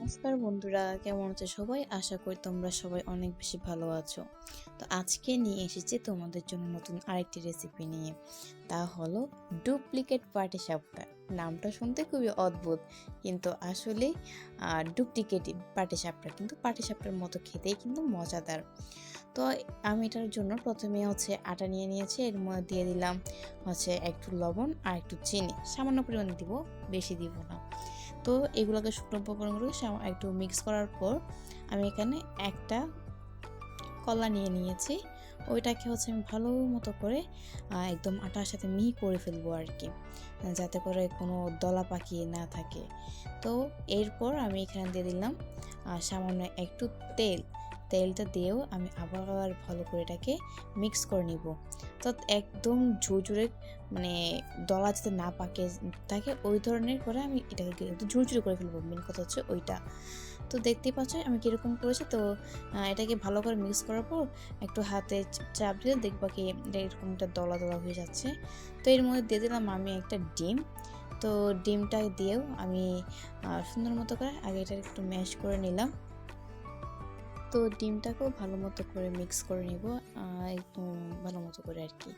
নমস্কার বন্ধুরা, কেমন আছো সবাই? আশা করি তোমরা সবাই অনেক বেশি ভালো আছো। তো আজকে নিয়ে এসেছি তোমাদের জন্য নতুন আরেকটি রেসিপি নিয়ে। তা হলো ডুপ্লিকেট পাটিসাপটা। নামটা শুনতে খুবই অদ্ভুত, কিন্তু আসলে ডুপ্লিকেটই পাটিসাপটা, কিন্তু পাটিসাপটার মতো খেতেই কিন্তু মজাদার। তো আমি এটার জন্য প্রথমে আটা নিয়ে নিয়েছি। এর মধ্যে দিয়ে দিলাম একটু লবণ আর একটু চিনি, সামান্য পরিমাণে দিব, বেশি দিব না। তো এগুলোকে শুকনো উপকরণগুলো একটু মিক্স করার পর আমি এখানে একটা কলা নিয়ে নিয়েছি। ওইটাকে আমি ভালো মতো করে একদম আটার সাথে মিহি করে ফেলবো আর কি, যাতে করে কোনো দলা পাকিয়ে না থাকে। তো এরপর আমি এখানে দিয়ে দিলাম সামান্য একটু তেলটা দিয়েও আমি আবার ভালো করে এটাকে মিক্স করে নিব। তো একদম ঝুরঝুরে, মানে দলা যাতে না পাকে থাকে ওই ধরনের করে আমি এটাকে একটু ঝুরঝুরে করে ফেলবো। মেন কথা হচ্ছে ওইটা। তো দেখতেই পাচ্ছ আমি কীরকম করেছি। তো এটাকে ভালো করে মিক্স করার পর একটু হাতে চাপ দিলে দেখবা কি এটা এরকম একটা দলা দলা হয়ে যাচ্ছে। তো এর মধ্যে দিয়ে দিলাম আমি একটা ডিম। তো ডিমটা দিয়েও আমি সুন্দর মতো করে আগে এটা একটু ম্যাশ করে নিলাম। তো ডিমটাকেও ভালো মতো করে মিক্স করে নিব, একদম ভালো মতো করে আর কি।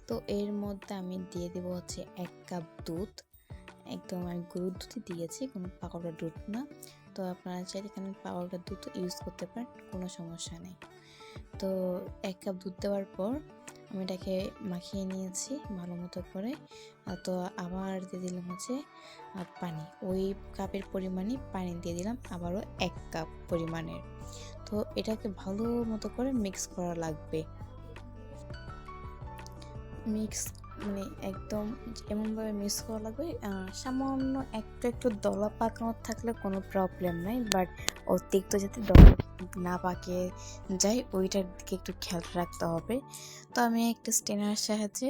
তো এর মধ্যে আমি দিয়ে দেবো 1 কাপ দুধ। একদম আমি গরুর দুধই দিয়েছি, কোনো পাউডার দুধ না। তো আপনারা চাইলে এখানে পাউডার দুধ ইউজ করতে পারেন, কোনো সমস্যা নেই। তো 1 কাপ দুধ দেওয়ার পর আমি এটাকে মাখিয়ে নিয়েছি ভালো মতো করে। তো আবার দিয়ে দিলাম পানি, ওই কাপের পরিমাণই পানি দিয়ে দিলাম আবারও 1 কাপ পরিমাণের। তো এটাকে ভালো মতো করে মিক্স করা লাগবে। মিক্স মানে একদম এমনভাবে মিক্স করা লাগবে, সামান্য একটু দলা পাকানো থাকলে কোনো প্রবলেম নাই, বাট অতিরিক্ত যাতে দলা না পাকে যায় ওইটার দিকে একটু খেয়াল রাখতে হবে। তো আমি একটা স্টেনার সাহায্যে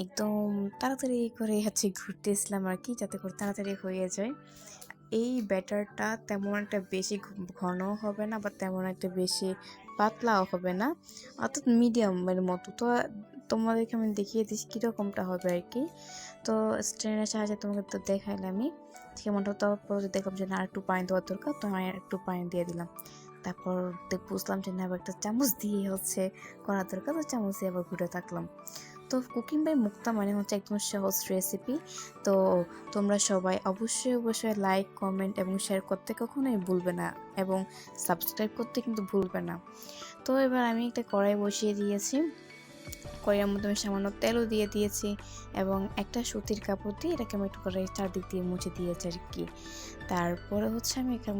একদম তাড়াতাড়ি করে ঘুরতেছিলাম আর কি, যাতে করে তাড়াতাড়ি হয়ে যায়। এই ব্যাটারটা তেমন একটা বেশি ঘনও হবে না, বা তেমন একটা বেশি পাতলাও হবে না, অর্থাৎ মিডিয়ামের মতো। তো তোমাদেরকে আমি দেখিয়ে দিচ্ছি কীরকমটা হবে আর কি। তো স্ট্রেনের সাহায্যে তোমাকে তো দেখাইলাম আমি কেমনটা। তারপর দেখলাম যে না আর একটু পানি দেওয়ার দরকার, তো আমি একটু পানি দিয়ে দিলাম। তারপর বুঝলাম যে না আবার একটা চামচ দিয়ে করা দরকার, তো চামচ দিয়ে আবার ঘুরে থাকলাম। তো কুকিং বাই মুক্তা মানে একদম সহজ রেসিপি। তো তোমরা সবাই অবশ্যই লাইক, কমেন্ট এবং শেয়ার করতে কখনোই ভুলবে না, এবং সাবস্ক্রাইব করতে কিন্তু ভুলবে না। তো এবার আমি একটা কড়াই বসিয়ে দিয়েছি। কড়াইয়ের মধ্যে আমি সামান্য তেলও দিয়ে দিয়েছি, এবং একটা সুতির কাপড় দিয়ে এটাকে আমি একটু কড়াই চারদিক দিয়ে মুছে দিয়েছি আর কি। তারপরে আমি এখানে